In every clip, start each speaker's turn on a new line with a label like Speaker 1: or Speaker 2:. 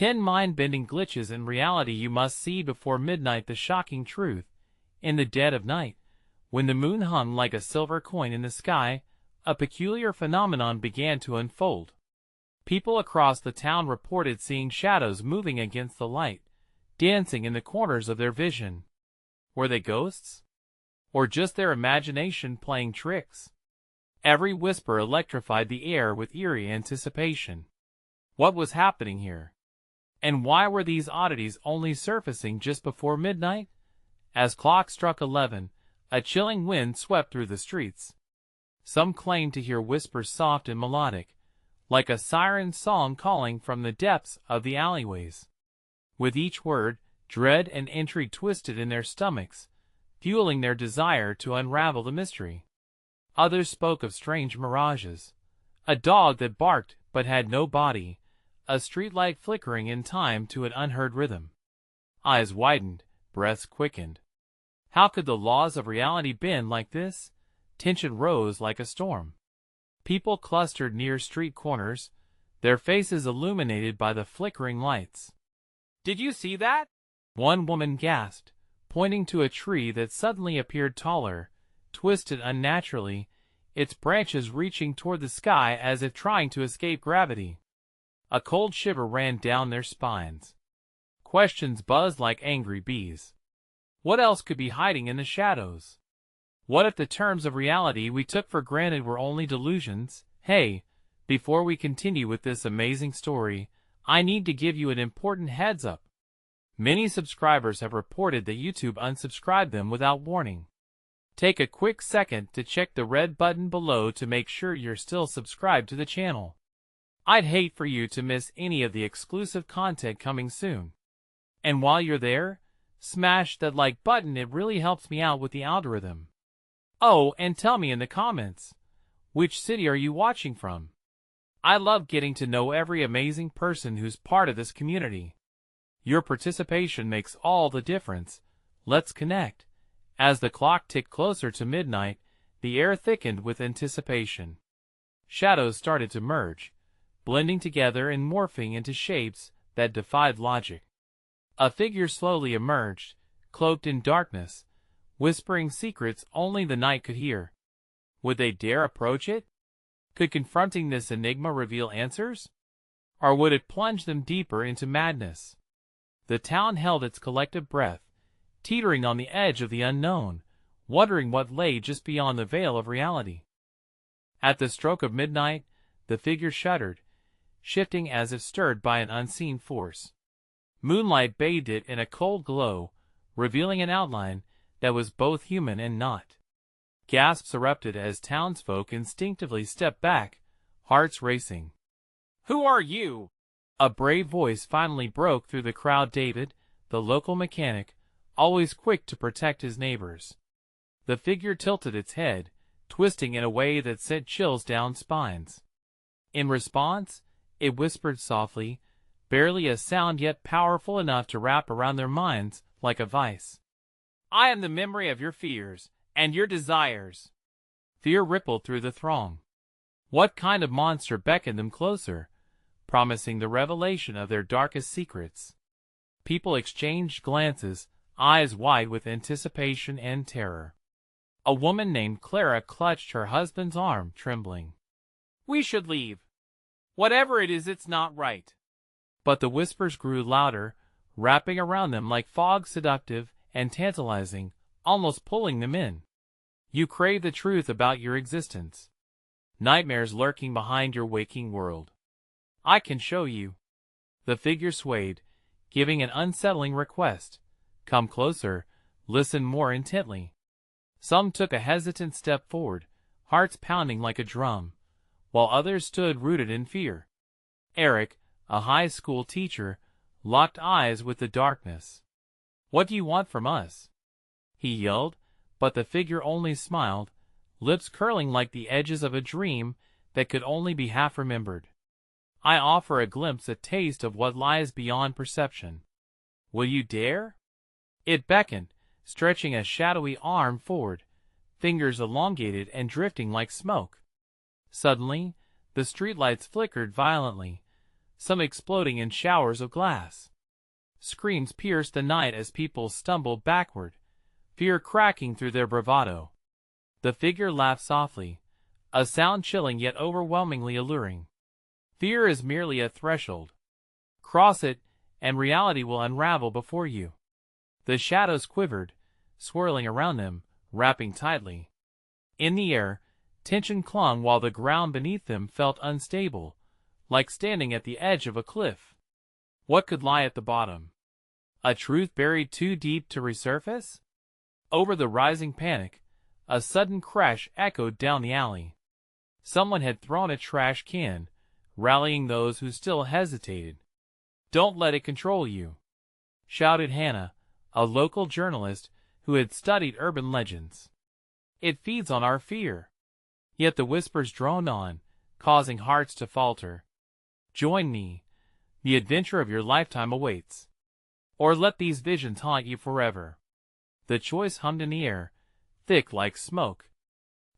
Speaker 1: 10 mind-bending glitches in reality you must see before midnight. The shocking truth. In the dead of night, when the moon hung like a silver coin in the sky, a peculiar phenomenon began to unfold. People across the town reported seeing shadows moving against the light, dancing in the corners of their vision. Were they ghosts? Or just their imagination playing tricks? Every whisper electrified the air with eerie anticipation. What was happening here? And why were these oddities only surfacing just before midnight? As clock struck 11, a chilling wind swept through the streets. Some claimed to hear whispers soft and melodic, like a siren song calling from the depths of the alleyways. With each word, dread and intrigue twisted in their stomachs, fueling their desire to unravel the mystery. Others spoke of strange mirages. A dog that barked but had no body, a streetlight flickering in time to an unheard rhythm. Eyes widened, breaths quickened. How could the laws of reality bend like this? Tension rose like a storm. People clustered near street corners, their faces illuminated by the flickering lights. "Did you see that?" one woman gasped, pointing to a tree that suddenly appeared taller, twisted unnaturally, its branches reaching toward the sky as if trying to escape gravity. A cold shiver ran down their spines. Questions buzzed like angry bees. What else could be hiding in the shadows? What if the terms of reality we took for granted were only delusions? Hey, before we continue with this amazing story, I need to give you an important heads up. Many subscribers have reported that YouTube unsubscribed them without warning. Take a quick second to check the red button below to make sure you're still subscribed to the channel. I'd hate for you to miss any of the exclusive content coming soon. And while you're there, smash that like button, it really helps me out with the algorithm. Oh, and tell me in the comments, which city are you watching from? I love getting to know every amazing person who's part of this community. Your participation makes all the difference. Let's connect. As the clock ticked closer to midnight, the air thickened with anticipation. Shadows started to merge, blending together and morphing into shapes that defied logic. A figure slowly emerged, cloaked in darkness, whispering secrets only the night could hear. Would they dare approach it? Could confronting this enigma reveal answers? Or would it plunge them deeper into madness? The town held its collective breath, teetering on the edge of the unknown, wondering what lay just beyond the veil of reality. At the stroke of midnight, the figure shuddered, shifting as if stirred by an unseen force. Moonlight bathed it in a cold glow, revealing an outline that was both human and not. Gasps erupted as townsfolk instinctively stepped back, hearts racing. "Who are you?" A brave voice finally broke through the crowd. David, the local mechanic, always quick to protect his neighbors. The figure tilted its head, twisting in a way that sent chills down spines. In response, it whispered softly, barely a sound yet powerful enough to wrap around their minds like a vice. "I am the memory of your fears and your desires." Fear rippled through the throng. What kind of monster beckoned them closer, promising the revelation of their darkest secrets? People exchanged glances, eyes wide with anticipation and terror. A woman named Clara clutched her husband's arm, trembling. "We should leave. Whatever it is, it's not right." But the whispers grew louder, wrapping around them like fog, seductive and tantalizing, almost pulling them in. "You crave the truth about your existence. Nightmares lurking behind your waking world. I can show you." The figure swayed, giving an unsettling request. "Come closer, listen more intently." Some took a hesitant step forward, hearts pounding like a drum, while others stood rooted in fear. Eric, a high school teacher, locked eyes with the darkness. "What do you want from us?" he yelled, but the figure only smiled, lips curling like the edges of a dream that could only be half remembered. "I offer a glimpse, a taste of what lies beyond perception. Will you dare?" It beckoned, stretching a shadowy arm forward, fingers elongated and drifting like smoke. Suddenly, the streetlights flickered violently, some exploding in showers of glass. Screams pierced the night as people stumbled backward, fear cracking through their bravado. The figure laughed softly, a sound chilling yet overwhelmingly alluring. Fear is merely a threshold. Cross it, and reality will unravel before you. The shadows quivered, swirling around them, wrapping tightly. In the air, tension clung while the ground beneath them felt unstable, like standing at the edge of a cliff. What could lie at the bottom? A truth buried too deep to resurface? Over the rising panic, a sudden crash echoed down the alley. Someone had thrown a trash can, rallying those who still hesitated. "Don't let it control you," shouted Hannah, a local journalist who had studied urban legends. "It feeds on our fear." Yet the whispers droned on, causing hearts to falter. "Join me. The adventure of your lifetime awaits. Or let these visions haunt you forever." The choice hummed in the air, thick like smoke.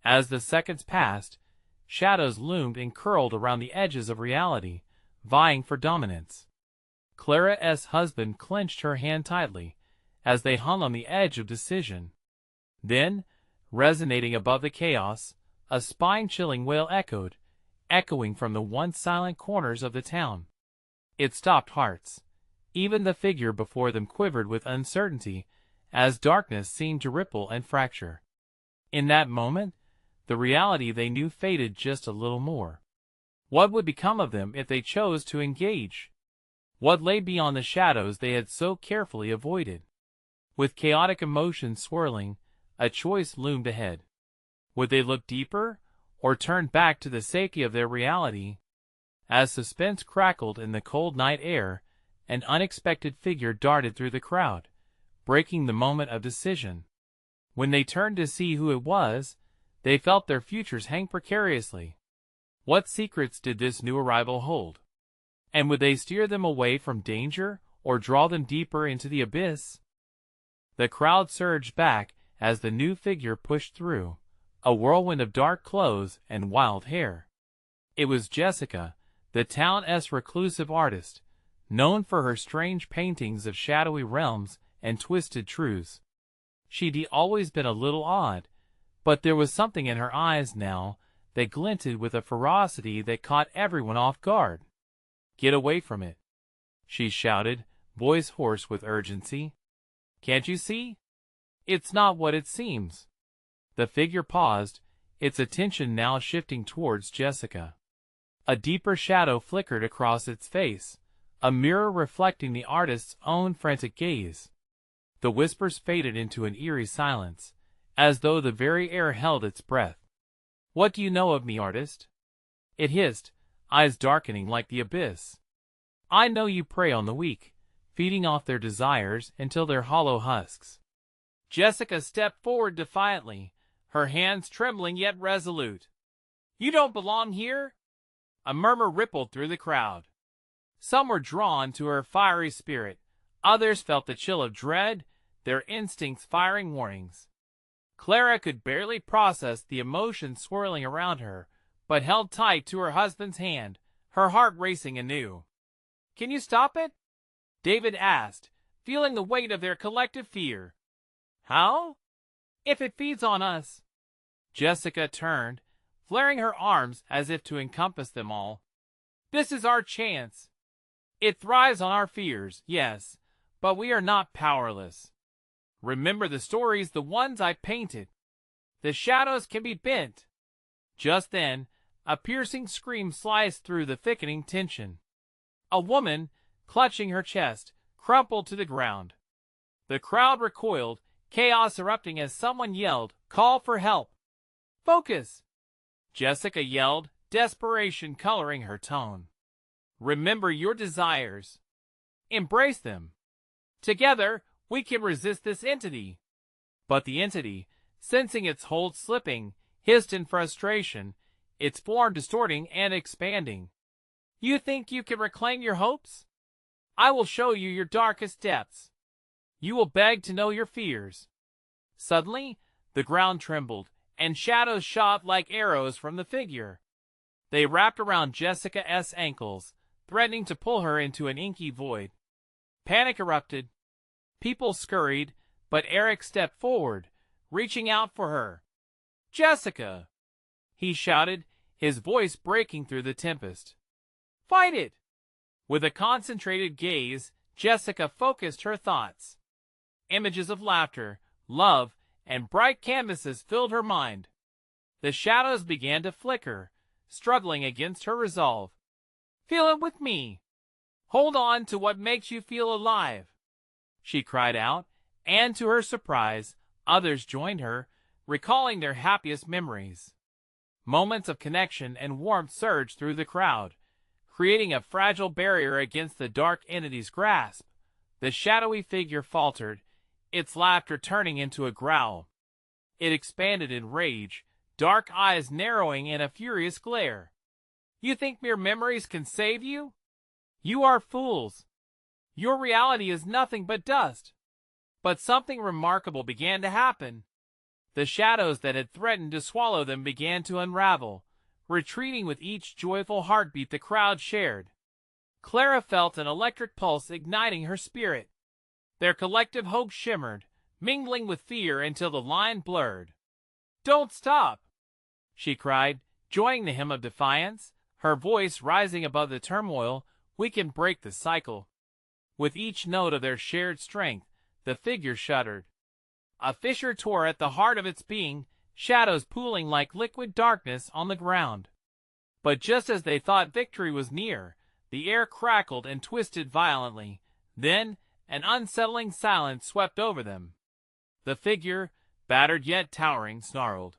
Speaker 1: As the seconds passed, shadows loomed and curled around the edges of reality, vying for dominance. Clara's husband clenched her hand tightly, as they hung on the edge of decision. Then, resonating above the chaos, a spine-chilling wail echoing from the once silent corners of the town. It stopped hearts. Even the figure before them quivered with uncertainty, as darkness seemed to ripple and fracture. In that moment, the reality they knew faded just a little more. What would become of them if they chose to engage? What lay beyond the shadows they had so carefully avoided? With chaotic emotions swirling, a choice loomed ahead. Would they look deeper, or turn back to the safety of their reality? As suspense crackled in the cold night air, an unexpected figure darted through the crowd, breaking the moment of decision. When they turned to see who it was, they felt their futures hang precariously. What secrets did this new arrival hold? And would they steer them away from danger, or draw them deeper into the abyss? The crowd surged back as the new figure pushed through, a whirlwind of dark clothes and wild hair. It was Jessica, the town's reclusive artist, known for her strange paintings of shadowy realms and twisted truths. She'd always been a little odd, but there was something in her eyes now that glinted with a ferocity that caught everyone off guard. "Get away from it," she shouted, voice hoarse with urgency. "Can't you see? It's not what it seems." The figure paused, its attention now shifting towards Jessica. A deeper shadow flickered across its face, a mirror reflecting the artist's own frantic gaze. The whispers faded into an eerie silence, as though the very air held its breath. "What do you know of me, artist?" it hissed, eyes darkening like the abyss. "I know you prey on the weak, feeding off their desires until they're hollow husks." Jessica stepped forward defiantly, her hands trembling yet resolute. "You don't belong here!" A murmur rippled through the crowd. Some were drawn to her fiery spirit, others felt the chill of dread, their instincts firing warnings. Clara could barely process the emotions swirling around her, but held tight to her husband's hand, her heart racing anew. "Can you stop it?" David asked, feeling the weight of their collective fear. "How?" "If it feeds on us." Jessica turned, flaring her arms as if to encompass them all. "This is our chance. It thrives on our fears, yes, but we are not powerless. Remember the stories, the ones I painted. The shadows can be bent." Just then, a piercing scream sliced through the thickening tension. A woman, clutching her chest, crumpled to the ground. The crowd recoiled, chaos erupting as someone yelled, "Call for help!" "Focus!" Jessica yelled, desperation coloring her tone. "Remember your desires. Embrace them. Together, we can resist this entity." But the entity, sensing its hold slipping, hissed in frustration, its form distorting and expanding. "You think you can reclaim your hopes? I will show you your darkest depths. You will beg to know your fears." Suddenly, the ground trembled, and shadows shot like arrows from the figure. They wrapped around Jessica's ankles, threatening to pull her into an inky void. Panic erupted. People scurried, but Eric stepped forward, reaching out for her. "Jessica!" he shouted, his voice breaking through the tempest. "Fight it!" With a concentrated gaze, Jessica focused her thoughts. Images of laughter, love, and bright canvases filled her mind. The shadows began to flicker, struggling against her resolve. "Feel it with me. Hold on to what makes you feel alive," she cried out, and to her surprise, others joined her, recalling their happiest memories. Moments of connection and warmth surged through the crowd, creating a fragile barrier against the dark entity's grasp. The shadowy figure faltered, its laughter turning into a growl. It expanded in rage, dark eyes narrowing in a furious glare. "You think mere memories can save you? You are fools. Your reality is nothing but dust." But something remarkable began to happen. The shadows that had threatened to swallow them began to unravel, retreating with each joyful heartbeat the crowd shared. Clara felt an electric pulse igniting her spirit. Their collective hope shimmered, mingling with fear until the line blurred. "Don't stop!" she cried, joining the hymn of defiance, her voice rising above the turmoil. "We can break the cycle." With each note of their shared strength, the figure shuddered. A fissure tore at the heart of its being, shadows pooling like liquid darkness on the ground. But just as they thought victory was near, the air crackled and twisted violently. Then, an unsettling silence swept over them. The figure, battered yet towering, snarled.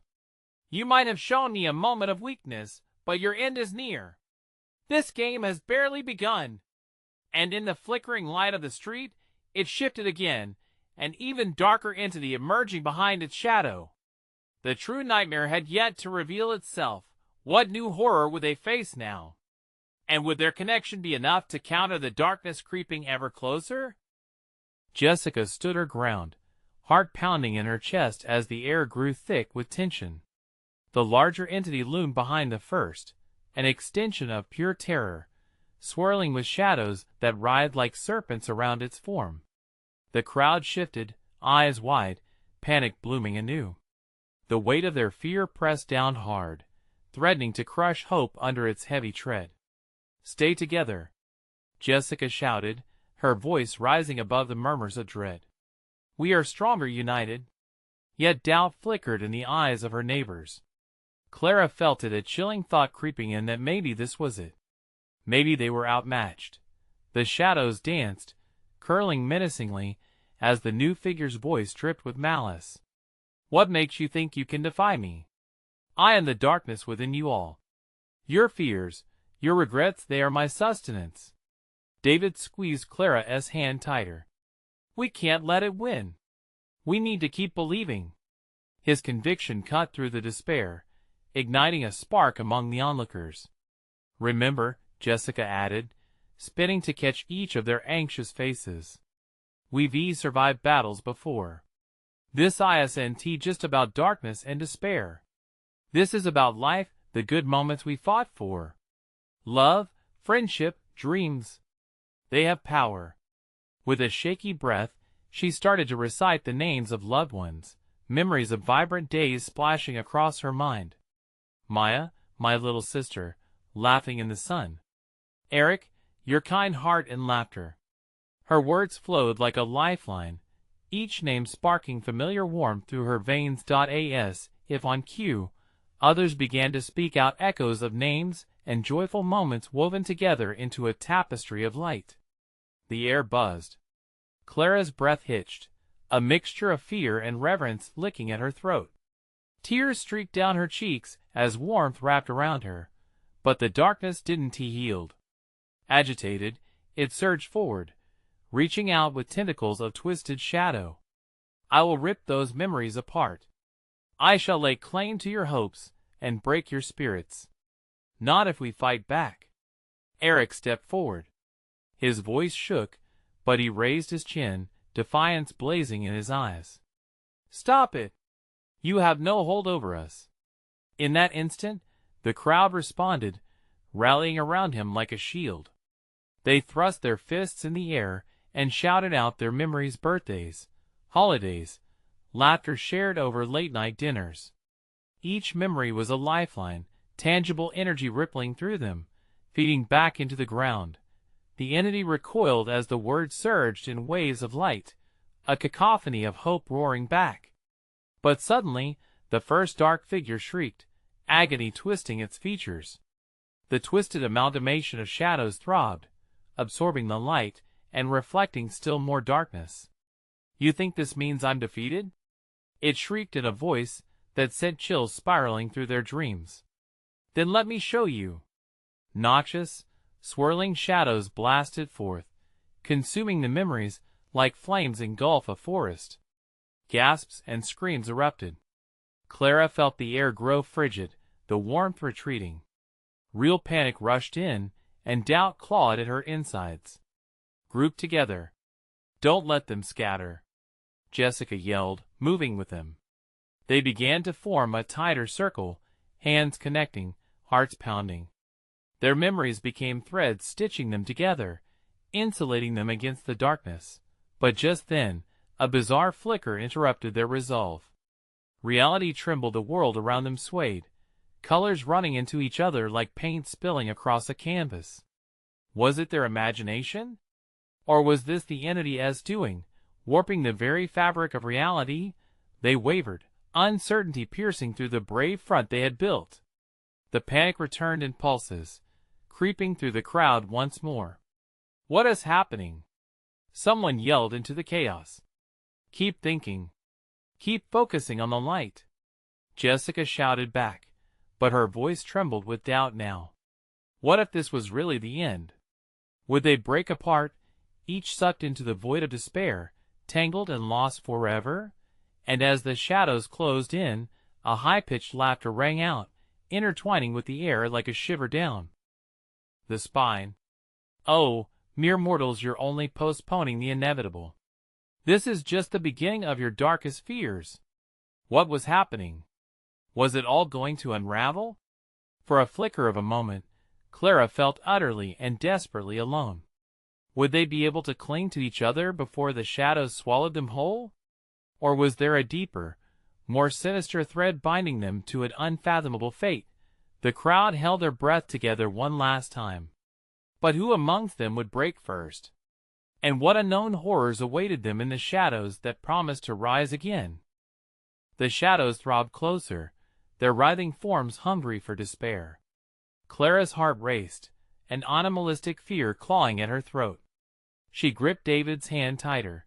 Speaker 1: "You might have shown me a moment of weakness, but your end is near. This game has barely begun." And in the flickering light of the street, it shifted again, an even darker entity emerging behind its shadow. The true nightmare had yet to reveal itself. What new horror would they face now? And would their connection be enough to counter the darkness creeping ever closer? Jessica stood her ground, heart pounding in her chest as the air grew thick with tension. The larger entity loomed behind the first, an extension of pure terror, swirling with shadows that writhed like serpents around its form. The crowd shifted, eyes wide, panic blooming anew. The weight of their fear pressed down hard, threatening to crush hope under its heavy tread. "Stay together," Jessica shouted, her voice rising above the murmurs of dread. "We are stronger united." Yet doubt flickered in the eyes of her neighbors. Clara felt it, a chilling thought creeping in that maybe this was it. Maybe they were outmatched. The shadows danced, curling menacingly, as the new figure's voice dripped with malice. "What makes you think you can defy me? I am the darkness within you all. Your fears, your regrets, they are my sustenance." David squeezed Clara's hand tighter. "We can't let it win. We need to keep believing." His conviction cut through the despair, igniting a spark among the onlookers. "Remember," Jessica added, spinning to catch each of their anxious faces. "We've survived battles before. This isn't just about darkness and despair. This is about life, the good moments we fought for. Love, friendship, dreams. They have power." With a shaky breath, she started to recite the names of loved ones, memories of vibrant days splashing across her mind. "Maya, my little sister, laughing in the sun. Eric, your kind heart and laughter." Her words flowed like a lifeline, each name sparking familiar warmth through her veins. As if on cue, others began to speak out echoes of names and joyful moments woven together into a tapestry of light. The air buzzed. Clara's breath hitched, a mixture of fear and reverence licking at her throat. Tears streaked down her cheeks as warmth wrapped around her, but the darkness didn't yield. Agitated, it surged forward, reaching out with tentacles of twisted shadow. "I will rip those memories apart. I shall lay claim to your hopes and break your spirits. Not if we fight back." Eric stepped forward. His voice shook, but he raised his chin, defiance blazing in his eyes. "Stop it! You have no hold over us." In that instant, the crowd responded, rallying around him like a shield. They thrust their fists in the air and shouted out their memories, birthdays, holidays, laughter shared over late-night dinners. Each memory was a lifeline, tangible energy rippling through them, feeding back into the ground. The entity recoiled as the words surged in waves of light, a cacophony of hope roaring back. But suddenly, the first dark figure shrieked, agony twisting its features. The twisted amalgamation of shadows throbbed, absorbing the light and reflecting still more darkness. "You think this means I'm defeated?" It shrieked in a voice that sent chills spiraling through their dreams. "Then let me show you." Noxious, swirling shadows blasted forth, consuming the memories like flames engulf a forest. Gasps and screams erupted. Clara felt the air grow frigid, the warmth retreating. Real panic rushed in, and doubt clawed at her insides. "Group together. Don't let them scatter," Jessica yelled, moving with them. They began to form a tighter circle, hands connecting, hearts pounding. Their memories became threads stitching them together, insulating them against the darkness. But just then, a bizarre flicker interrupted their resolve. Reality trembled, the world around them swayed, colors running into each other like paint spilling across a canvas. Was it their imagination? Or was this the entity's doing, warping the very fabric of reality? They wavered, uncertainty piercing through the brave front they had built. The panic returned in pulses, creeping through the crowd once more. "What is happening?" Someone yelled into the chaos. "Keep thinking. Keep focusing on the light," Jessica shouted back, but her voice trembled with doubt now. What if this was really the end? Would they break apart, each sucked into the void of despair, tangled and lost forever? And as the shadows closed in, a high-pitched laughter rang out, intertwining with the air like a shiver down the spine. "Oh, mere mortals, you're only postponing the inevitable. This is just the beginning of your darkest fears." What was happening? Was it all going to unravel? For a flicker of a moment, Clara felt utterly and desperately alone. Would they be able to cling to each other before the shadows swallowed them whole? Or was there a deeper, more sinister thread binding them to an unfathomable fate? The crowd held their breath together one last time. But who amongst them would break first? And what unknown horrors awaited them in the shadows that promised to rise again? The shadows throbbed closer, their writhing forms hungry for despair. Clara's heart raced, an animalistic fear clawing at her throat. She gripped David's hand tighter,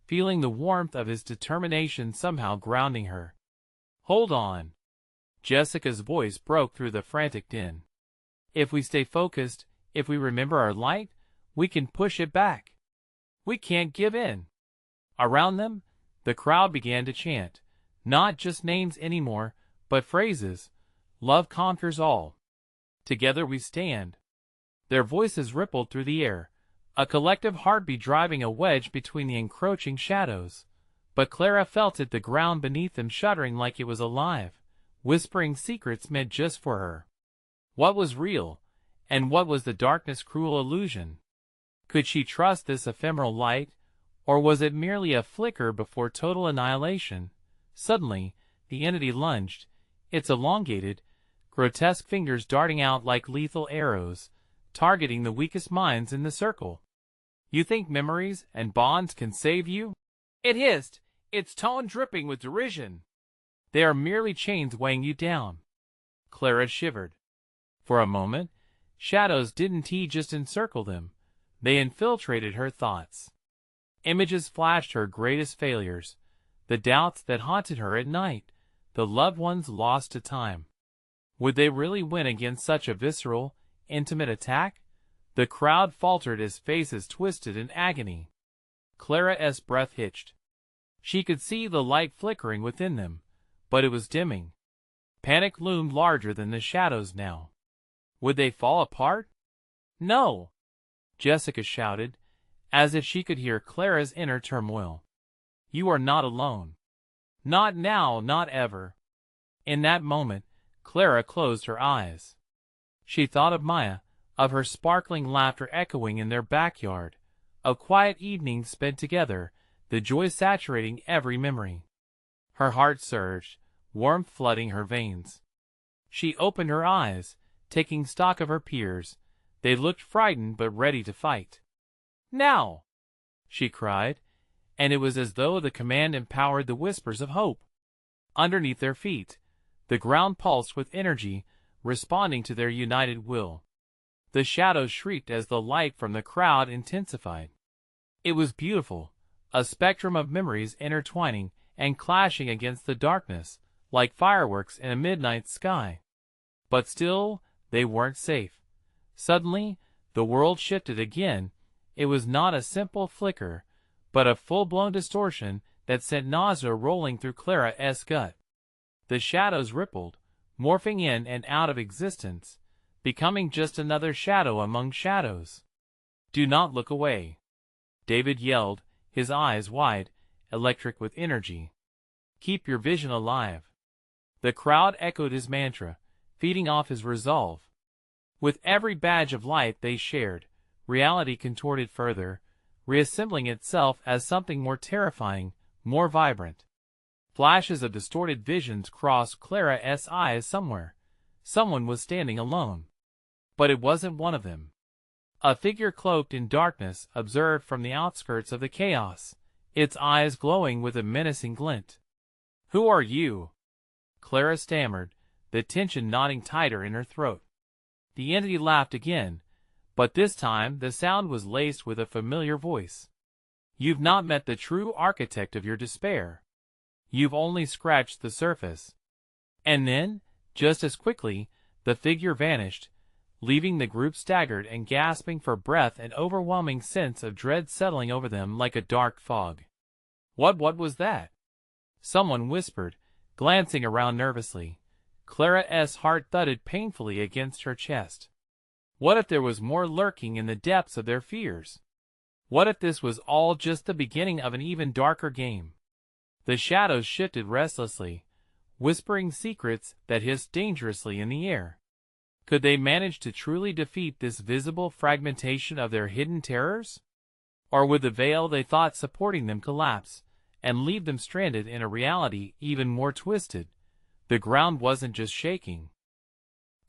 Speaker 1: feeling the warmth of his determination somehow grounding her. "Hold on." Jessica's voice broke through the frantic din. "If we stay focused, if we remember our light, we can push it back. We can't give in." Around them, the crowd began to chant, not just names anymore, but phrases. "Love conquers all. Together we stand." Their voices rippled through the air, a collective heartbeat driving a wedge between the encroaching shadows. But Clara felt it, the ground beneath them shuddering like it was alive, whispering secrets meant just for her. What was real, and what was the darkness' cruel illusion? Could she trust this ephemeral light, or was it merely a flicker before total annihilation? Suddenly, the entity lunged, its elongated, grotesque fingers darting out like lethal arrows, targeting the weakest minds in the circle. "You think memories and bonds can save you?" it hissed, its tone dripping with derision. "They are merely chains weighing you down." Clara shivered. For a moment, shadows didn't just encircle them, they infiltrated her thoughts. Images flashed her greatest failures, the doubts that haunted her at night, the loved ones lost to time. Would they really win against such a visceral, intimate attack? The crowd faltered as faces twisted in agony. Clara's breath hitched. She could see the light flickering within them, but it was dimming. Panic loomed larger than the shadows now. Would they fall apart? "No!" Jessica shouted, as if she could hear Clara's inner turmoil. "You are not alone. Not now, not ever." In that moment, Clara closed her eyes. She thought of Maya, of her sparkling laughter echoing in their backyard, of quiet evenings spent together, the joy saturating every memory. Her heart surged, warmth flooding her veins. She opened her eyes, taking stock of her peers. They looked frightened but ready to fight. "Now!" she cried, and it was as though the command empowered the whispers of hope. Underneath their feet, the ground pulsed with energy, responding to their united will. The shadows shrieked as the light from the crowd intensified. It was beautiful, a spectrum of memories intertwining and clashing against the darkness, like fireworks in a midnight sky. But still, they weren't safe. Suddenly, the world shifted again. It was not a simple flicker, but a full-blown distortion that sent nausea rolling through Clara's gut. The shadows rippled, morphing in and out of existence, becoming just another shadow among shadows. "Do not look away," David yelled, his eyes wide, electric with energy. "Keep your vision alive." The crowd echoed his mantra, feeding off his resolve. With every badge of light they shared, reality contorted further, reassembling itself as something more terrifying, more vibrant. Flashes of distorted visions crossed Clara's eyes somewhere. Someone was standing alone. But it wasn't one of them. A figure cloaked in darkness observed from the outskirts of the chaos, its eyes glowing with a menacing glint. "Who are you?" Clara stammered, the tension knotting tighter in her throat. The entity laughed again, but this time the sound was laced with a familiar voice. "You've not met the true architect of your despair. You've only scratched the surface." And then, just as quickly, the figure vanished, leaving the group staggered and gasping for breath, an overwhelming sense of dread settling over them like a dark fog. What was that?" someone whispered, glancing around nervously. Clara's heart thudded painfully against her chest. What if there was more lurking in the depths of their fears? What if this was all just the beginning of an even darker game? The shadows shifted restlessly, whispering secrets that hissed dangerously in the air. Could they manage to truly defeat this visible fragmentation of their hidden terrors? Or would the veil they thought supporting them collapse, and leave them stranded in a reality even more twisted? The ground wasn't just shaking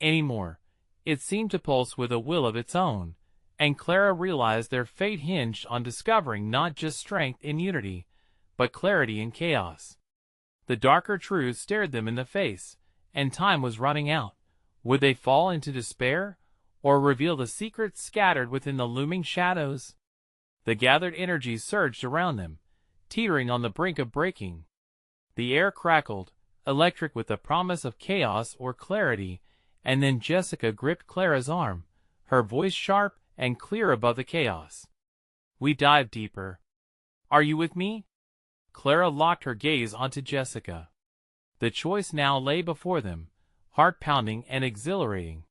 Speaker 1: anymore. It seemed to pulse with a will of its own, and Clara realized their fate hinged on discovering not just strength in unity, but clarity in chaos. The darker truth stared them in the face, and time was running out. Would they fall into despair, or reveal the secrets scattered within the looming shadows? The gathered energies surged around them, teetering on the brink of breaking. The air crackled, electric with the promise of chaos or clarity, and then Jessica gripped Clara's arm, her voice sharp and clear above the chaos. "We dive deeper. Are you with me?" Clara locked her gaze onto Jessica. The choice now lay before them, heart-pounding and exhilarating.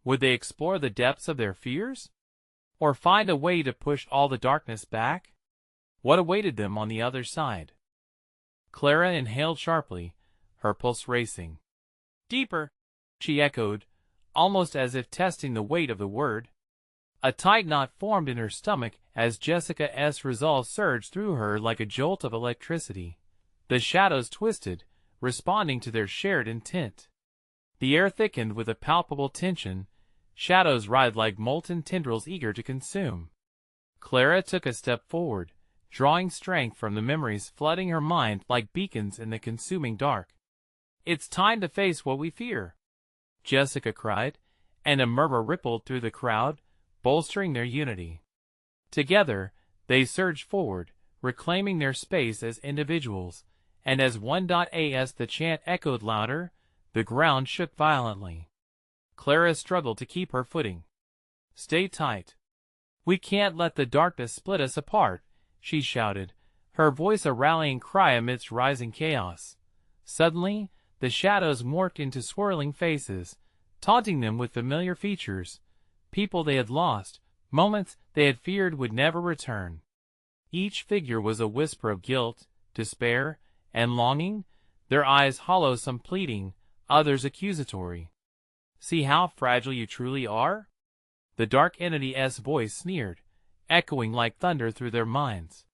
Speaker 1: Would they explore the depths of their fears? Or find a way to push all the darkness back? What awaited them on the other side? Clara inhaled sharply, her pulse racing. "Deeper," she echoed, almost as if testing the weight of the word. A tight knot formed in her stomach as Jessica's resolve surged through her like a jolt of electricity. The shadows twisted, responding to their shared intent. The air thickened with a palpable tension, shadows writhed like molten tendrils eager to consume. Clara took a step forward, drawing strength from the memories flooding her mind like beacons in the consuming dark. "It's time to face what we fear," Jessica cried, and a murmur rippled through the crowd, bolstering their unity. Together, they surged forward, reclaiming their space as individuals, and as one. As the chant echoed louder, the ground shook violently. Clara struggled to keep her footing. "Stay tight. We can't let the darkness split us apart," she shouted, her voice a rallying cry amidst rising chaos. Suddenly, the shadows morphed into swirling faces, taunting them with familiar features, people they had lost, moments they had feared would never return. Each figure was a whisper of guilt, despair, and longing, their eyes hollow, some pleading, others accusatory. "See how fragile you truly are?" The dark entity's voice sneered, echoing like thunder through their minds.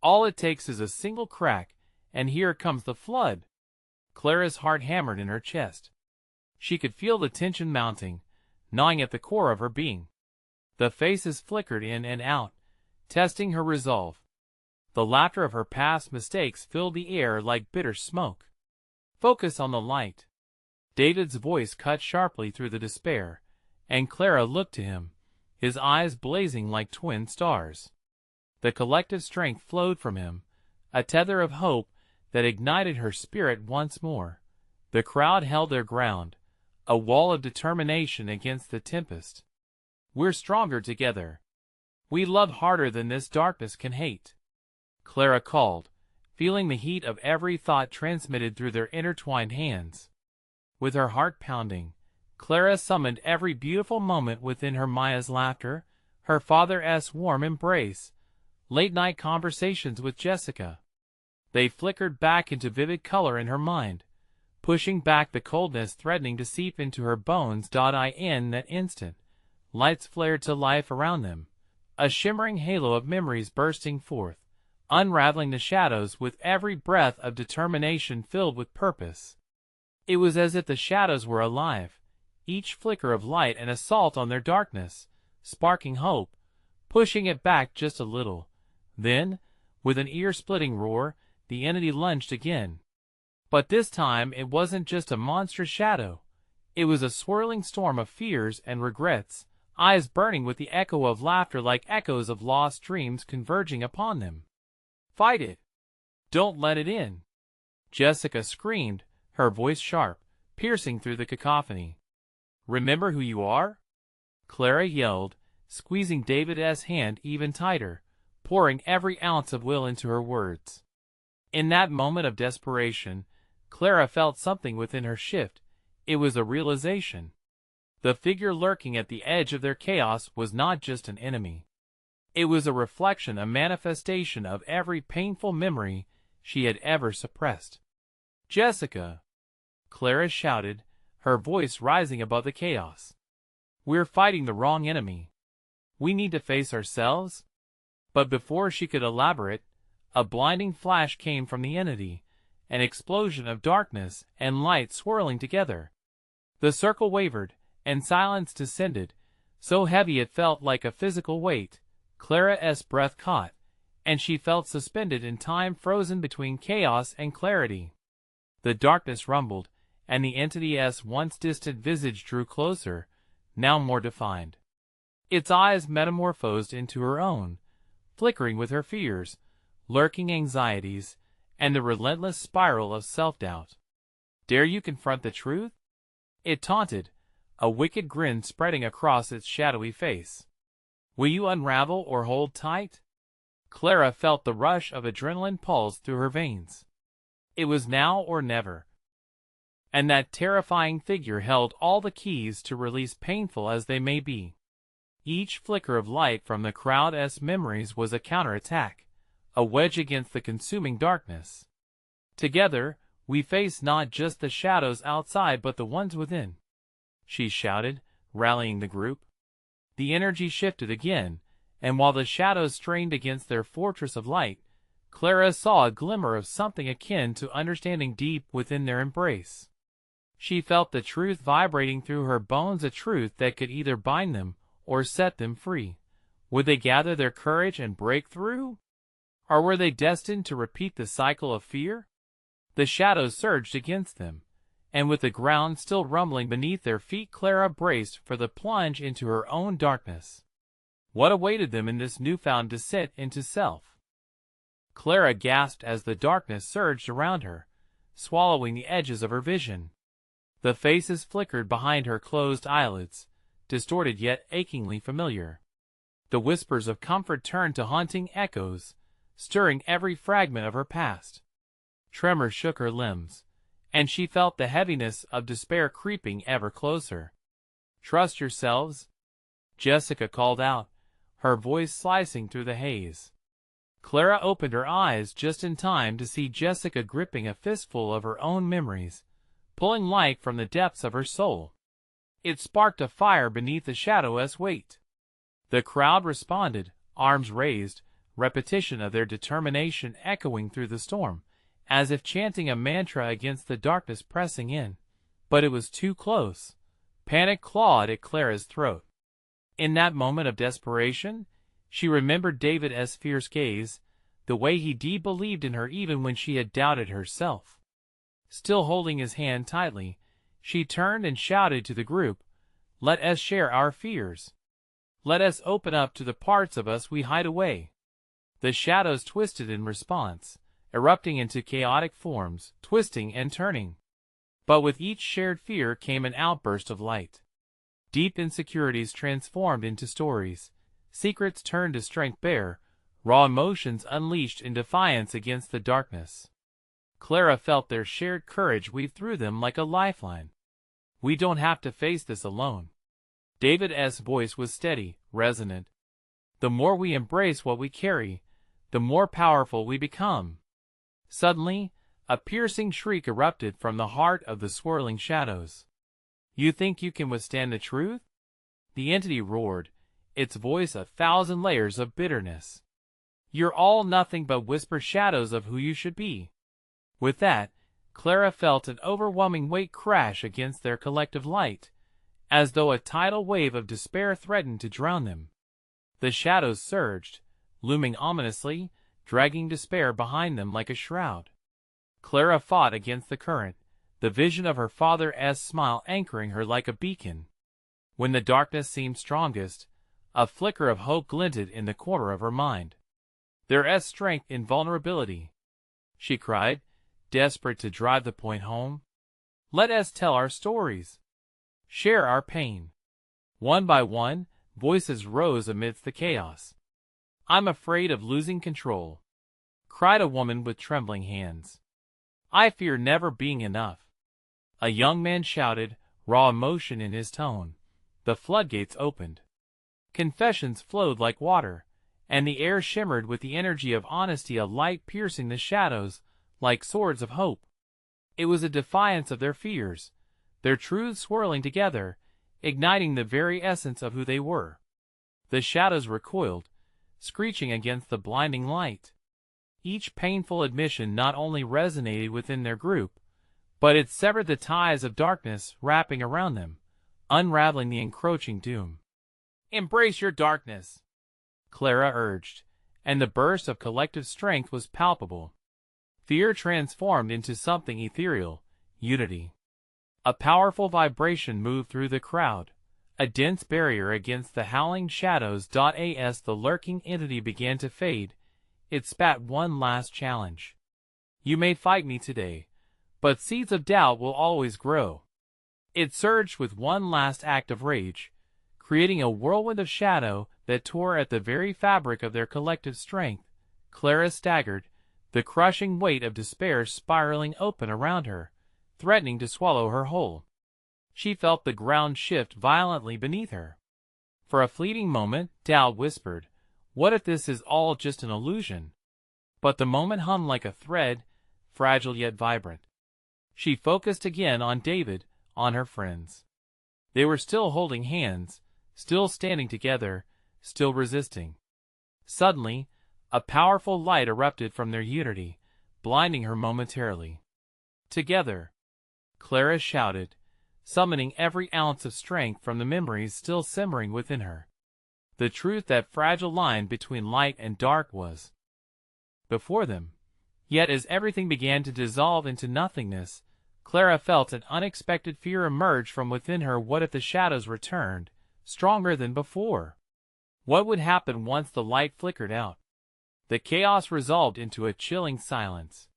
Speaker 1: All it takes is a single crack, and here comes the flood. Clara's heart hammered in her chest. She could feel the tension mounting, gnawing at the core of her being. The faces flickered in and out, testing her resolve. The laughter of her past mistakes filled the air like bitter smoke. Focus on the light. David's voice cut sharply through the despair, and Clara looked to him, his eyes blazing like twin stars. The collective strength flowed from him, a tether of hope that ignited her spirit once more. The crowd held their ground, a wall of determination against the tempest. We're stronger together. We love harder than this darkness can hate. Clara called, feeling the heat of every thought transmitted through their intertwined hands. With her heart pounding, Clara summoned every beautiful moment within her: Maya's laughter, her father's warm embrace, late-night conversations with Jessica. They flickered back into vivid color in her mind, pushing back the coldness threatening to seep into her bones. In that instant, lights flared to life around them, a shimmering halo of memories bursting forth, unraveling the shadows with every breath of determination filled with purpose. It was as if the shadows were alive, each flicker of light an assault on their darkness, sparking hope, pushing it back just a little. Then, with an ear-splitting roar, the entity lunged again. But this time it wasn't just a monstrous shadow. It was a swirling storm of fears and regrets, eyes burning with the echo of laughter like echoes of lost dreams converging upon them. Fight it! Don't let it in! Jessica screamed, her voice sharp, piercing through the cacophony. Remember who you are? Clara yelled, squeezing David's hand even tighter, pouring every ounce of will into her words. In that moment of desperation, Clara felt something within her shift. It was a realization. The figure lurking at the edge of their chaos was not just an enemy. It was a reflection, a manifestation of every painful memory she had ever suppressed. Jessica! Clara shouted, her voice rising above the chaos. We're fighting the wrong enemy. We need to face ourselves. But before she could elaborate, a blinding flash came from the entity, an explosion of darkness and light swirling together. The circle wavered, and silence descended, so heavy it felt like a physical weight. Clara's breath caught, and she felt suspended in time, frozen between chaos and clarity. The darkness rumbled, and the entity's once distant visage drew closer, now more defined. Its eyes metamorphosed into her own, flickering with her fears, lurking anxieties, and the relentless spiral of self-doubt. Dare you confront the truth? It taunted, a wicked grin spreading across its shadowy face. Will you unravel or hold tight? Clara felt the rush of adrenaline pulse through her veins. It was now or never. And that terrifying figure held all the keys to release, painful as they may be. Each flicker of light from the crowd's memories was a counterattack, a wedge against the consuming darkness. Together, we face not just the shadows outside but the ones within, she shouted, rallying the group. The energy shifted again, and while the shadows strained against their fortress of light, Clara saw a glimmer of something akin to understanding deep within their embrace. She felt the truth vibrating through her bones, a truth that could either bind them or set them free. Would they gather their courage and break through? Or were they destined to repeat the cycle of fear? The shadows surged against them, and with the ground still rumbling beneath their feet, Clara braced for the plunge into her own darkness. What awaited them in this newfound descent into self? Clara gasped as the darkness surged around her, swallowing the edges of her vision. The faces flickered behind her closed eyelids, distorted yet achingly familiar. The whispers of comfort turned to haunting echoes, stirring every fragment of her past. Tremor shook her limbs, and she felt the heaviness of despair creeping ever closer. Trust yourselves, Jessica called out, her voice slicing through the haze. Clara opened her eyes just in time to see Jessica gripping a fistful of her own memories, pulling light from the depths of her soul. It sparked a fire beneath the shadow's weight. The crowd responded, arms raised, repetition of their determination echoing through the storm, as if chanting a mantra against the darkness pressing in. But it was too close. Panic clawed at Clara's throat. In that moment of desperation, she remembered David's fierce gaze, the way he believed in her even when she had doubted herself. Still holding his hand tightly, she turned and shouted to the group, "Let us share our fears. Let us open up to the parts of us we hide away." The shadows twisted in response, erupting into chaotic forms, twisting and turning. But with each shared fear came an outburst of light. Deep insecurities transformed into stories, secrets turned to strength bare, raw emotions unleashed in defiance against the darkness. Clara felt their shared courage weave through them like a lifeline. "We don't have to face this alone." David's voice was steady, resonant. "The more we embrace what we carry, the more powerful we become." Suddenly, a piercing shriek erupted from the heart of the swirling shadows. "You think you can withstand the truth?" The entity roared, its voice 1,000 layers of bitterness. "You're all nothing but whispered shadows of who you should be." With that, Clara felt an overwhelming weight crash against their collective light, as though a tidal wave of despair threatened to drown them. The shadows surged, looming ominously, dragging despair behind them like a shroud. Clara fought against the current, the vision of her father's smile anchoring her like a beacon. When the darkness seemed strongest, a flicker of hope glinted in the corner of her mind. "There's strength in vulnerability," she cried, desperate to drive the point home. "Let us tell our stories. Share our pain." One by one, voices rose amidst the chaos. "I'm afraid of losing control," cried a woman with trembling hands. "I fear never being enough." A young man shouted, raw emotion in his tone. The floodgates opened. Confessions flowed like water, and the air shimmered with the energy of honesty, a light piercing the shadows like swords of hope. It was a defiance of their fears, their truths swirling together, igniting the very essence of who they were. The shadows recoiled, screeching against the blinding light. Each painful admission not only resonated within their group, but it severed the ties of darkness wrapping around them, unraveling the encroaching doom. "Embrace your darkness," Clara urged, and the burst of collective strength was palpable. Fear transformed into something ethereal, unity. A powerful vibration moved through the crowd, a dense barrier against the howling shadows. As the lurking entity began to fade, it spat one last challenge. "You may fight me today, but seeds of doubt will always grow." It surged with one last act of rage, creating a whirlwind of shadow that tore at the very fabric of their collective strength. Clara staggered, the crushing weight of despair spiraling open around her, threatening to swallow her whole. She felt the ground shift violently beneath her. For a fleeting moment, doubt whispered, "What if this is all just an illusion?" But the moment hung like a thread, fragile yet vibrant. She focused again on David, on her friends. They were still holding hands, still standing together, still resisting. Suddenly, a powerful light erupted from their unity, blinding her momentarily. "Together!" Clara shouted, summoning every ounce of strength from the memories still simmering within her. The truth, that fragile line between light and dark, was before them. Yet as everything began to dissolve into nothingness, Clara felt an unexpected fear emerge from within her. What if the shadows returned, stronger than before? What would happen once the light flickered out? The chaos resolved into a chilling silence.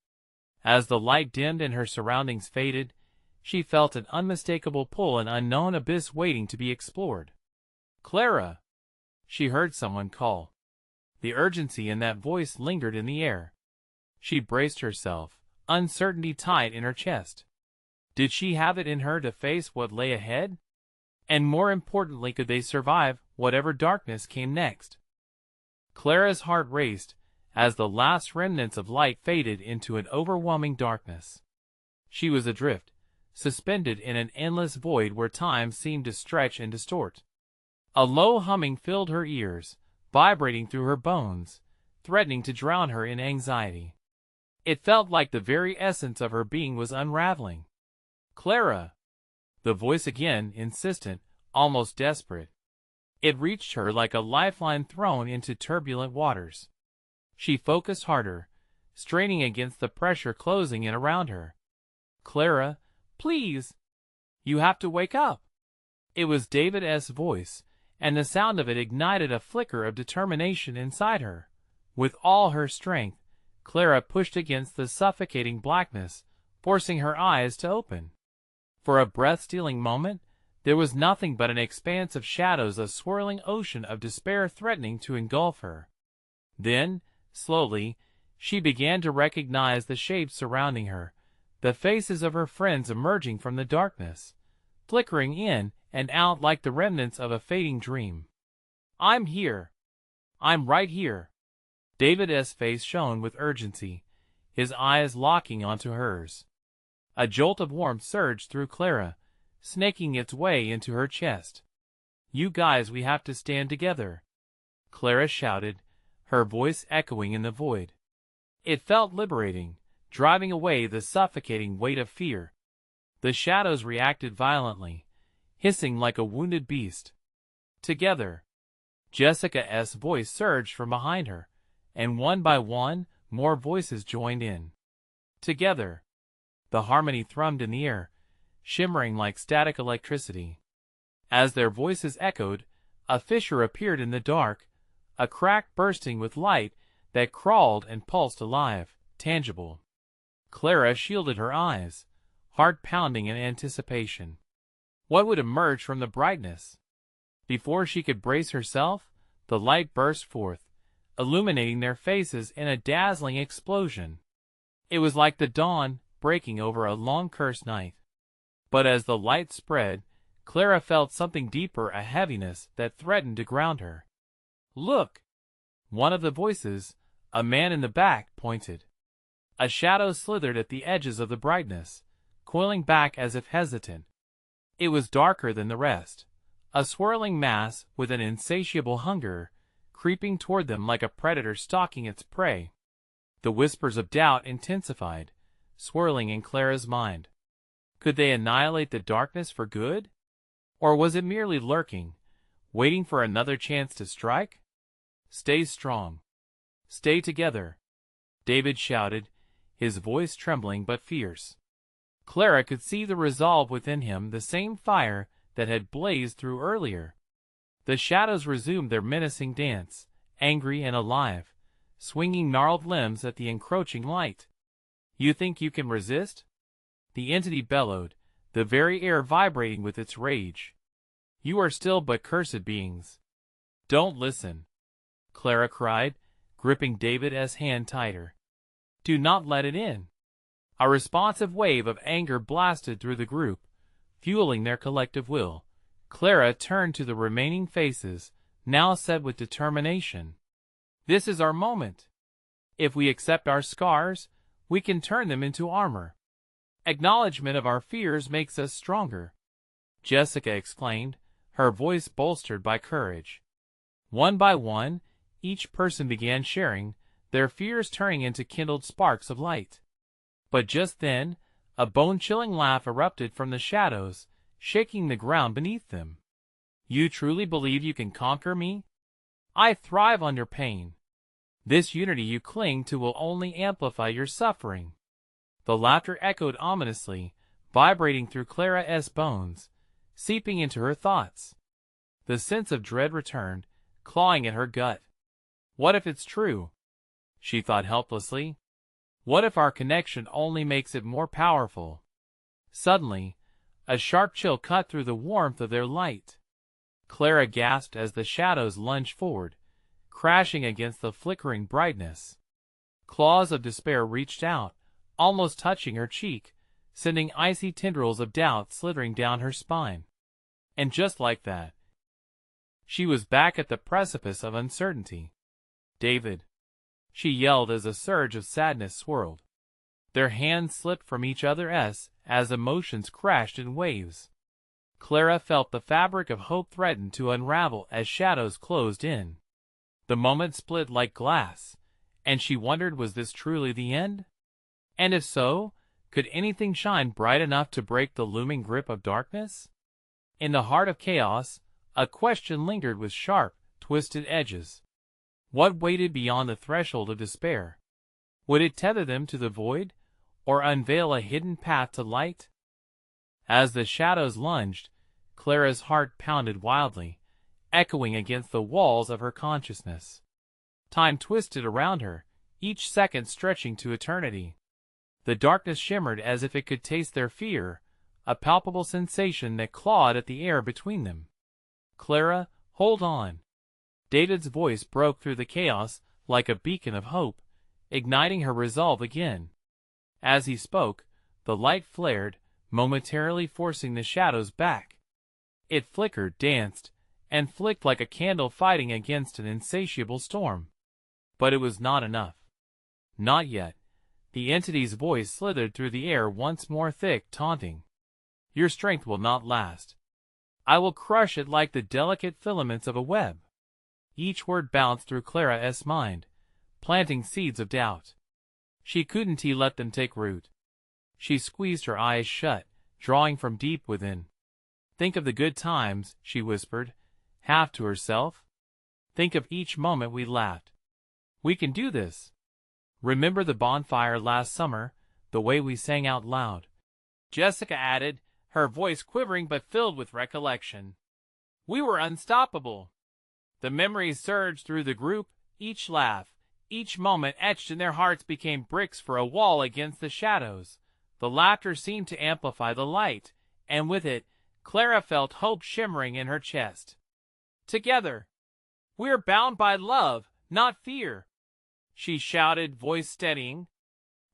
Speaker 1: As the light dimmed and her surroundings faded, she felt an unmistakable pull, an unknown abyss waiting to be explored. "Clara!" she heard someone call. The urgency in that voice lingered in the air. She braced herself, uncertainty tight in her chest. Did she have it in her to face what lay ahead? And more importantly, could they survive whatever darkness came next? Clara's heart raced as the last remnants of light faded into an overwhelming darkness. She was adrift, suspended in an endless void where time seemed to stretch and distort. A low humming filled her ears, vibrating through her bones, threatening to drown her in anxiety. It felt like the very essence of her being was unraveling. "Clara!" The voice again, insistent, almost desperate. It reached her like a lifeline thrown into turbulent waters. She focused harder, straining against the pressure closing in around her. "Clara, please! You have to wake up!" It was David's voice, and the sound of it ignited a flicker of determination inside her. With all her strength, Clara pushed against the suffocating blackness, forcing her eyes to open. For a breath-stealing moment, there was nothing but an expanse of shadows, a swirling ocean of despair threatening to engulf her. Then, slowly, she began to recognize the shapes surrounding her, the faces of her friends emerging from the darkness, flickering in and out like the remnants of a fading dream. "I'm here. I'm right here." David's face shone with urgency, his eyes locking onto hers. A jolt of warmth surged through Clara, snaking its way into her chest. "You guys, we have to stand together," Clara shouted, her voice echoing in the void. It felt liberating, driving away the suffocating weight of fear. The shadows reacted violently, hissing like a wounded beast. "Together!" Jessica's voice surged from behind her, and one by one, more voices joined in. "Together!" The harmony thrummed in the air, shimmering like static electricity. As their voices echoed, a fissure appeared in the dark, a crack bursting with light that crawled and pulsed alive, tangible. Clara shielded her eyes, heart pounding in anticipation. What would emerge from the brightness? Before she could brace herself, the light burst forth, illuminating their faces in a dazzling explosion. It was like the dawn breaking over a long-cursed night. But as the light spread, Clara felt something deeper, a heaviness that threatened to ground her. "Look!" One of the voices, a man in the back, pointed. A shadow slithered at the edges of the brightness, coiling back as if hesitant. It was darker than the rest, a swirling mass with an insatiable hunger, creeping toward them like a predator stalking its prey. The whispers of doubt intensified, swirling in Clara's mind. Could they annihilate the darkness for good? Or was it merely lurking, waiting for another chance to strike? "Stay strong. Stay together," David shouted, his voice trembling but fierce. Clara could see the resolve within him, the same fire that had blazed through earlier. The shadows resumed their menacing dance, angry and alive, swinging gnarled limbs at the encroaching light. "You think you can resist?" the entity bellowed, the very air vibrating with its rage. "You are still but cursed beings." "Don't listen," Clara cried, gripping David's hand tighter. "Do not let it in." A responsive wave of anger blasted through the group, fueling their collective will. Clara turned to the remaining faces, now set with determination. "This is our moment. If we accept our scars, we can turn them into armor. Acknowledgement of our fears makes us stronger," Jessica explained, her voice bolstered by courage. One by one, each person began sharing, their fears turning into kindled sparks of light. But just then, a bone-chilling laugh erupted from the shadows, shaking the ground beneath them. "You truly believe you can conquer me? I thrive under pain. This unity you cling to will only amplify your suffering." The laughter echoed ominously, vibrating through Clara's bones, seeping into her thoughts. The sense of dread returned, clawing at her gut. "What if it's true?" she thought helplessly. "What if our connection only makes it more powerful?" Suddenly, a sharp chill cut through the warmth of their light. Clara gasped as the shadows lunged forward, crashing against the flickering brightness. Claws of despair reached out, almost touching her cheek, sending icy tendrils of doubt slithering down her spine. And just like that, she was back at the precipice of uncertainty. "David!" she yelled as a surge of sadness swirled. Their hands slipped from each other's as emotions crashed in waves. Clara felt the fabric of hope threaten to unravel as shadows closed in. The moment split like glass, and she wondered, was this truly the end? And if so, could anything shine bright enough to break the looming grip of darkness? In the heart of chaos, a question lingered with sharp, twisted edges. What waited beyond the threshold of despair? Would it tether them to the void, or unveil a hidden path to light? As the shadows lunged, Clara's heart pounded wildly, echoing against the walls of her consciousness. Time twisted around her, each second stretching to eternity. The darkness shimmered as if it could taste their fear, a palpable sensation that clawed at the air between them. "Clara, hold on." David's voice broke through the chaos like a beacon of hope, igniting her resolve again. As he spoke, the light flared, momentarily forcing the shadows back. It flickered, danced, and flicked like a candle fighting against an insatiable storm. But it was not enough. Not yet. The entity's voice slithered through the air once more, thick, taunting. "Your strength will not last. I will crush it like the delicate filaments of a web." Each word bounced through Clara's mind, planting seeds of doubt. She couldn't let them take root. She squeezed her eyes shut, drawing from deep within. "Think of the good times," she whispered, half to herself. "Think of each moment we laughed. We can do this. Remember the bonfire last summer, the way we sang out loud?" Jessica added, her voice quivering but filled with recollection. "We were unstoppable." The memories surged through the group, each laugh, each moment etched in their hearts became bricks for a wall against the shadows. The laughter seemed to amplify the light, and with it, Clara felt hope shimmering in her chest. "Together, we're bound by love, not fear," she shouted, voice steadying.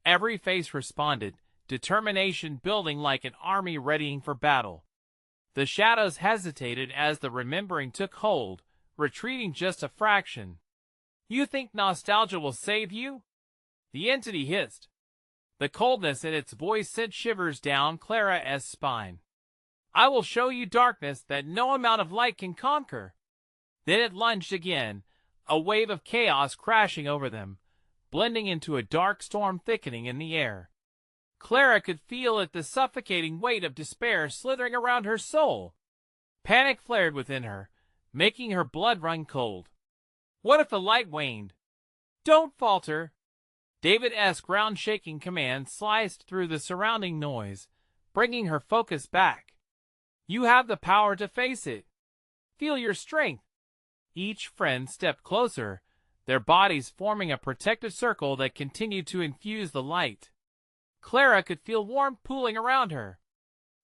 Speaker 1: Every face responded, determination building like an army readying for battle. The shadows hesitated as the remembering took hold, retreating just a fraction. "You think nostalgia will save you?" the entity hissed. The coldness in its voice sent shivers down Clara's spine. "I will show you darkness that no amount of light can conquer." Then it lunged again, a wave of chaos crashing over them, blending into a dark storm thickening in the air. Clara could feel it, the suffocating weight of despair slithering around her soul. Panic flared within her, making her blood run cold. What if the light waned? "Don't falter." David's ground-shaking command sliced through the surrounding noise, bringing her focus back. "You have the power to face it. Feel your strength." Each friend stepped closer, their bodies forming a protective circle that continued to infuse the light. Clara could feel warmth pooling around her.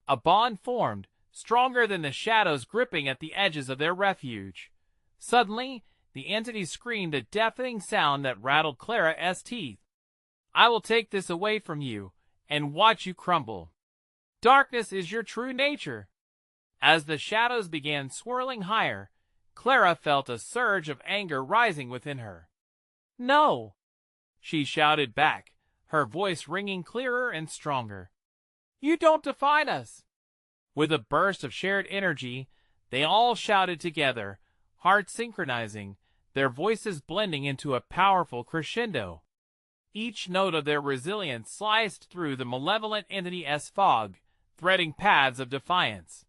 Speaker 1: A bond formed, stronger than the shadows gripping at the edges of their refuge. Suddenly, the entity screamed, a deafening sound that rattled Clara's teeth. "I will take this away from you, and watch you crumble. Darkness is your true nature." As the shadows began swirling higher, Clara felt a surge of anger rising within her. "No!" she shouted back, her voice ringing clearer and stronger. "You don't define us!" With a burst of shared energy, they all shouted together, hearts synchronizing, their voices blending into a powerful crescendo. Each note of their resilience sliced through the malevolent entity's fog, threading paths of defiance.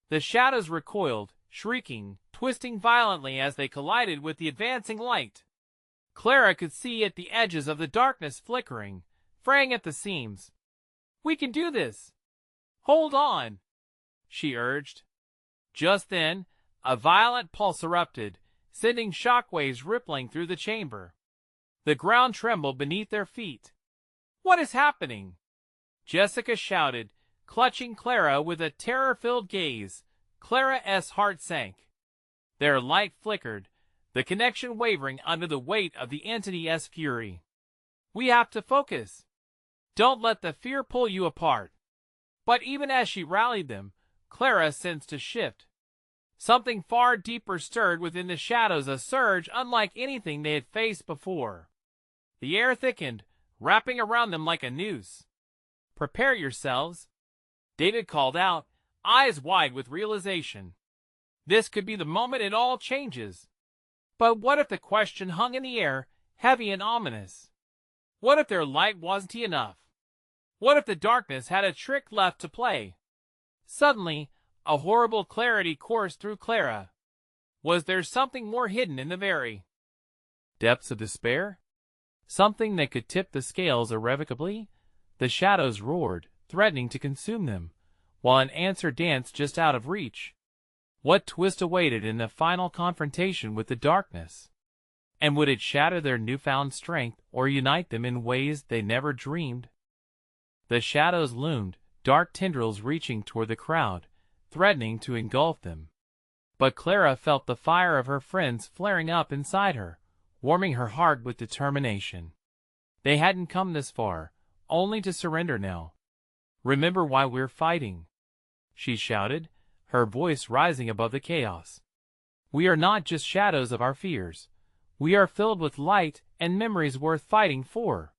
Speaker 1: The shadows recoiled, shrieking, twisting violently as they collided with the advancing light. Clara could see at the edges of the darkness flickering, fraying at the seams. "We can do this! Hold on!" she urged. Just then, a violent pulse erupted, sending shockwaves rippling through the chamber. The ground trembled beneath their feet. "What is happening?" Jessica shouted, clutching Clara with a terror-filled gaze. Clara's heart sank. Their light flickered, the connection wavering under the weight of the entity's fury. "We have to focus. Don't let the fear pull you apart." But even as she rallied them, Clara sensed a shift. Something far deeper stirred within the shadows, a surge unlike anything they had faced before. The air thickened, wrapping around them like a noose. "Prepare yourselves," David called out, eyes wide with realization. This could be the moment it all changes. But what if the question hung in the air, heavy and ominous? What if their light wasn't enough? What if the darkness had a trick left to play? Suddenly, a horrible clarity coursed through Clara. Was there something more hidden in the very depths of despair? Something that could tip the scales irrevocably? The shadows roared, threatening to consume them, while an answer danced just out of reach. What twist awaited in the final confrontation with the darkness? And would it shatter their newfound strength or unite them in ways they never dreamed? The shadows loomed, dark tendrils reaching toward the crowd, threatening to engulf them. But Clara felt the fire of her friends flaring up inside her, warming her heart with determination. They hadn't come this far, only to surrender now. "Remember why we're fighting," she shouted, her voice rising above the chaos. "We are not just shadows of our fears. We are filled with light and memories worth fighting for."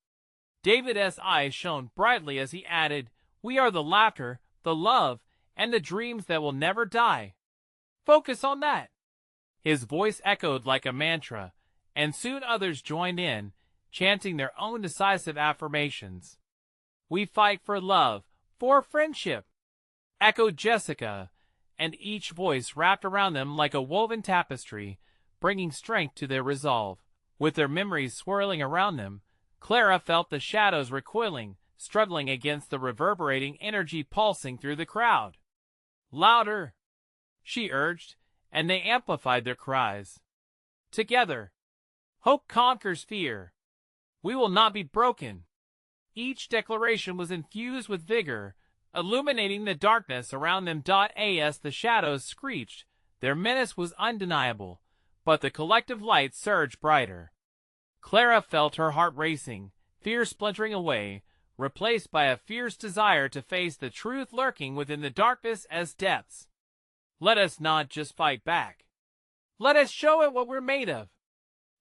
Speaker 1: David's eyes shone brightly as he added, "We are the laughter, the love, and the dreams that will never die. Focus on that." His voice echoed like a mantra, and soon others joined in, chanting their own decisive affirmations. "We fight for love, for friendship," echoed Jessica, and each voice wrapped around them like a woven tapestry, bringing strength to their resolve. With their memories swirling around them, Clara felt the shadows recoiling, struggling against the reverberating energy pulsing through the crowd. "Louder," she urged, and they amplified their cries. "Together, hope conquers fear. We will not be broken." Each declaration was infused with vigor, illuminating the darkness around them. As the shadows screeched, their menace was undeniable, but the collective light surged brighter. Clara felt her heart racing, fear splintering away, replaced by a fierce desire to face the truth lurking within the darkness as depths. "Let us not just fight back. Let us show it what we're made of,"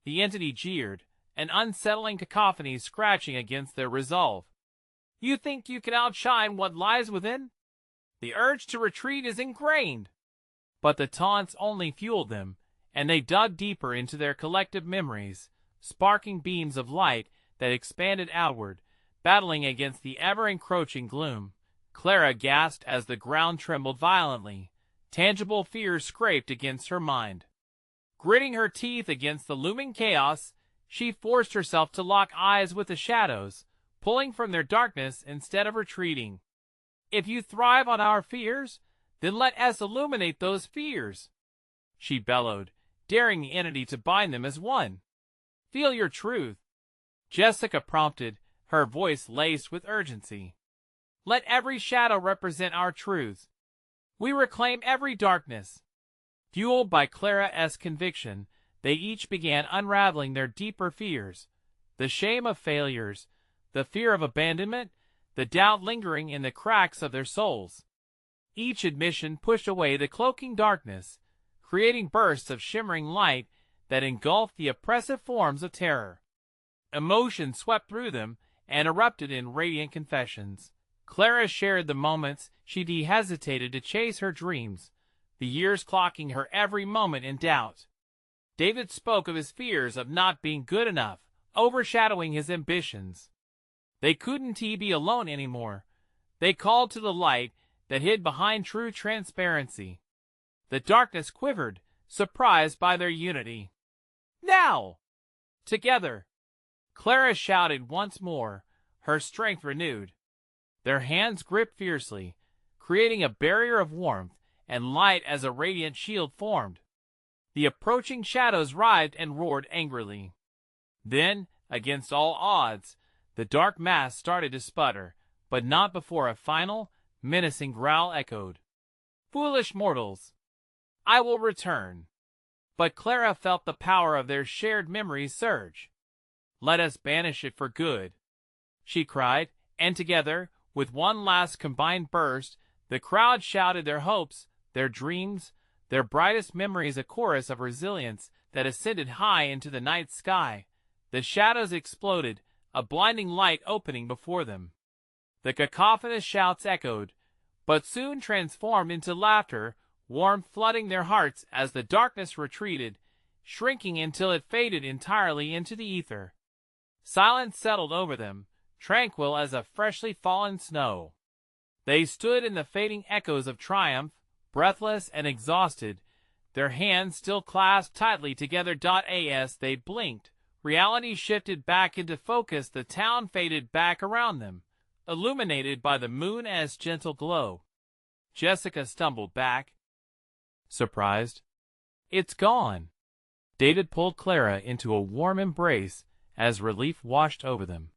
Speaker 1: the entity jeered, an unsettling cacophony scratching against their resolve. "You think you can outshine what lies within? The urge to retreat is ingrained." But the taunts only fueled them, and they dug deeper into their collective memories, sparking beams of light that expanded outward, battling against the ever-encroaching gloom. Clara gasped as the ground trembled violently. Tangible fear scraped against her mind. Gritting her teeth against the looming chaos, she forced herself to lock eyes with the shadows, pulling from their darkness instead of retreating. "If you thrive on our fears, then let us illuminate those fears," she bellowed, daring the entity to bind them as one. "Feel your truth," Jessica prompted, her voice laced with urgency. "Let every shadow represent our truths. We reclaim every darkness." Fueled by Clara's conviction, they each began unraveling their deeper fears, the shame of failures, the fear of abandonment, the doubt lingering in the cracks of their souls. Each admission pushed away the cloaking darkness, creating bursts of shimmering light that engulfed the oppressive forms of terror. Emotion swept through them and erupted in radiant confessions. Clara shared the moments she hesitated to chase her dreams, the years clocking her every moment in doubt. David spoke of his fears of not being good enough, overshadowing his ambitions. They couldn't be alone anymore. They called to the light that hid behind true transparency. The darkness quivered, surprised by their unity. "Now!" "Together!" Clara shouted once more, her strength renewed. Their hands gripped fiercely, creating a barrier of warmth and light as a radiant shield formed. The approaching shadows writhed and roared angrily. Then, against all odds, the dark mass started to sputter, but not before a final, menacing growl echoed. "Foolish mortals! I will return." But Clara felt the power of their shared memories surge. "Let us banish it for good," she cried, and together, with one last combined burst, the crowd shouted their hopes, their dreams, their brightest memories, a chorus of resilience that ascended high into the night sky. The shadows exploded, a blinding light opening before them. The cacophonous shouts echoed, but soon transformed into laughter, warmth flooding their hearts as the darkness retreated, shrinking until it faded entirely into the ether. Silence settled over them, tranquil as a freshly fallen snow. They stood in the fading echoes of triumph, breathless and exhausted, their hands still clasped tightly together. As they blinked, reality shifted back into focus. The town faded back around them, illuminated by the moon's gentle glow. Jessica stumbled back, surprised. "It's gone." David pulled Clara into a warm embrace as relief washed over them.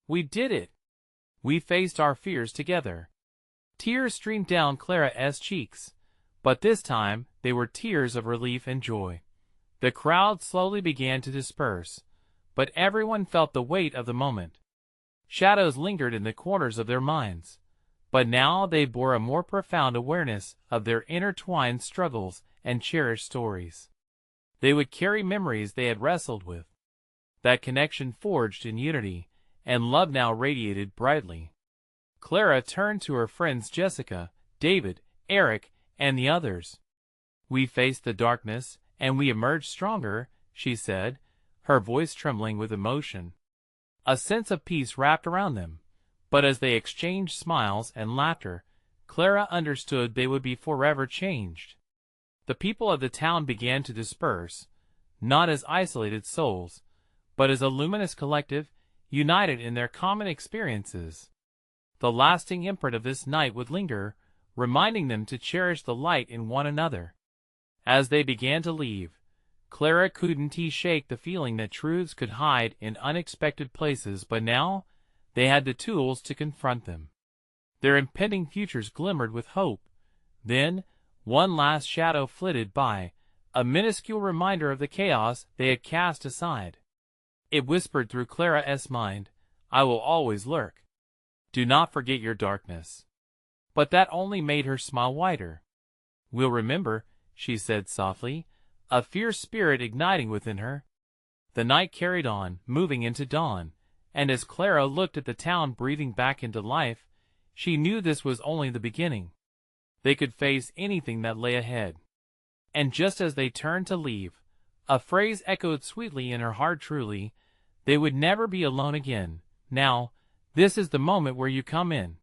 Speaker 1: "We did it. We faced our fears together." Tears streamed down Clara's cheeks, but this time they were tears of relief and joy. The crowd slowly began to disperse, but everyone felt the weight of the moment. Shadows lingered in the corners of their minds, but now they bore a more profound awareness of their intertwined struggles and cherished stories. They would carry memories they had wrestled with. That connection forged in unity, and love now radiated brightly. Clara turned to her friends Jessica, David, Eric, and the others. "We faced the darkness, and we emerged stronger," she said, her voice trembling with emotion. A sense of peace wrapped around them, but as they exchanged smiles and laughter, Clara understood they would be forever changed. The people of the town began to disperse, not as isolated souls, but as a luminous collective, united in their common experiences. The lasting imprint of this night would linger, reminding them to cherish the light in one another. As they began to leave, Clara couldn't shake the feeling that truths could hide in unexpected places, but now they had the tools to confront them. Their impending futures glimmered with hope. Then, one last shadow flitted by, a minuscule reminder of the chaos they had cast aside. It whispered through Clara's mind, "I will always lurk. Do not forget your darkness." But that only made her smile wider. "We'll remember," she said softly, a fierce spirit igniting within her. The night carried on, moving into dawn, and as Clara looked at the town breathing back into life, she knew this was only the beginning. They could face anything that lay ahead. And just as they turned to leave, a phrase echoed sweetly in her heart. Truly, they would never be alone again. Now, this is the moment where you come in.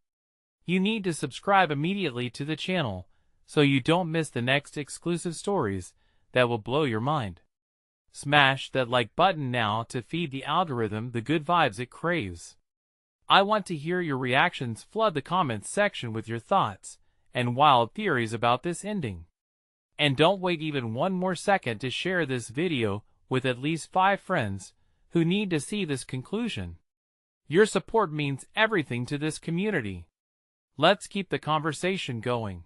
Speaker 1: You need to subscribe immediately to the channel, so you don't miss the next exclusive stories that will blow your mind. Smash that like button now to feed the algorithm the good vibes it craves. I want to hear your reactions. Flood the comments section with your thoughts and wild theories about this ending. And don't wait even one more second to share this video with at least 5 friends who need to see this conclusion. Your support means everything to this community. Let's keep the conversation going.